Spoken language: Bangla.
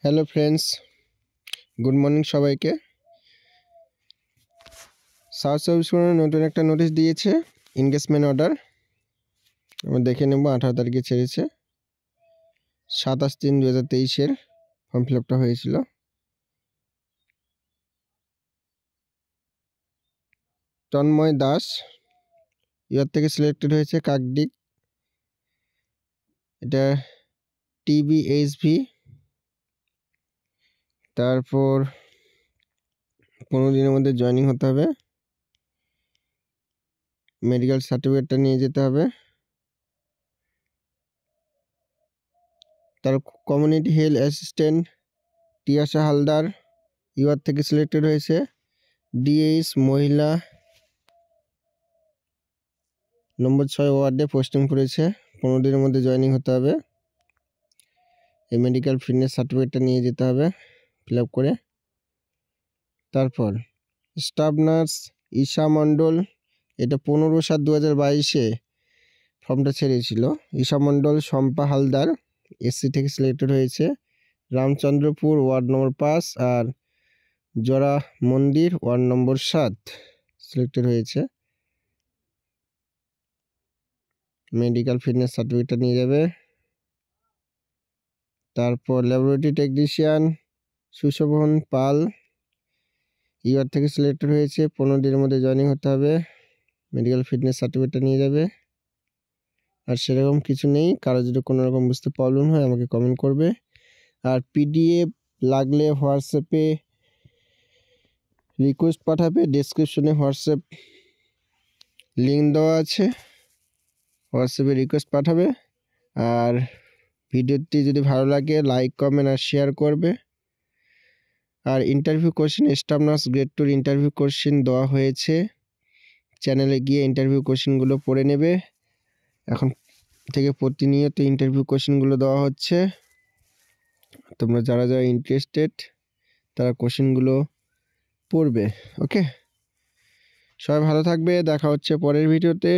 হ্যালো ফ্রেন্ডস, গুড মর্নিং সবাইকে। সার্চ সার্ভিস নতুন একটা নোটিশ দিয়েছে, এনগেজমেন্ট অর্ডার। আমরা দেখে নেব। 18 তারিখে ছেড়েছে, 27/3/2023 ফর্ম ফিল আপটা হয়েছিল। তন্ময় দাস ইয়ার থেকে সিলেক্টেড হয়েছে, কাকদ্বীপ। এটা TBHV। তারপর 15 দিনের মধ্যে জয়েনিং হতে হবে। মেডিকেল সার্টিফিকেটটা নিয়ে যেতে হবে। তার community health assistant Tiasha Haldar UR থেকে সিলেক্টেড হয়েছে, DH মহিলা নম্বর 6 ওয়ার্ডে পোস্টিং পড়েছে। 15 দিনের মধ্যে জয়েনিং হতে হবে। এই মেডিকেল ফিটনেস সার্টিফিকেটটা নিয়ে যেতে হবে ফিল আপ করে। তারপর স্টাফ নার্স ঈশা মণ্ডল, এটা 15/7/2022 ফর্মটা ছেড়েছিল। ঈশা মণ্ডল শম্পা হালদার SC থেকে সিলেক্টেড হয়েছে, রামচন্দ্রপুর ওয়ার্ড নম্বর 5 আর জোড়া মন্দির ওয়ার্ড নম্বর 7 সিলেক্টেড হয়েছে। মেডিকেল ফিটনেস সার্টিফিকেটটা নিয়ে যাবে। তারপর ল্যাবরেটরি টেকনিশিয়ান সুশোভন পাল ইউআর থেকে সিলেক্টেড হয়েছে, 15 দিনের মধ্যে জয়েনিং হতে হবে। মেডিকেল ফিটনেস সার্টিফিকেটটা নিয়ে যাবে। আর সেরকম কিছু নেই। কারো যদি কোনো রকম বুঝতে প্রবলেম হয় আমাকে কমেন্ট করবে। আর PDF লাগলে হোয়াটসঅ্যাপে রিকোয়েস্ট পাঠাবে। ডেসক্রিপশনে হোয়াটসঅ্যাপ লিঙ্ক দেওয়া আছে, হোয়াটসঅ্যাপে রিকোয়েস্ট পাঠাবে। আর ভিডিওটি যদি ভালো লাগে লাইক কমেন্ট আর শেয়ার করবে। আর interview question staff nurse grade 2 interview question দেওয়া হয়েছে। চ্যানেলে গিয়ে ইন্টারভিউ কোশ্চেনগুলো পড়ে নেবে। এখন থেকে প্রতিনিয়ত ইন্টারভিউ কোশ্চেনগুলো দেওয়া হচ্ছে। তোমরা যারা যারা ইন্টারেস্টেড তারা কোশ্চেনগুলো পড়বে। ওকে, সবাই ভালো থাকবে। দেখা হচ্ছে পরের ভিডিওতে।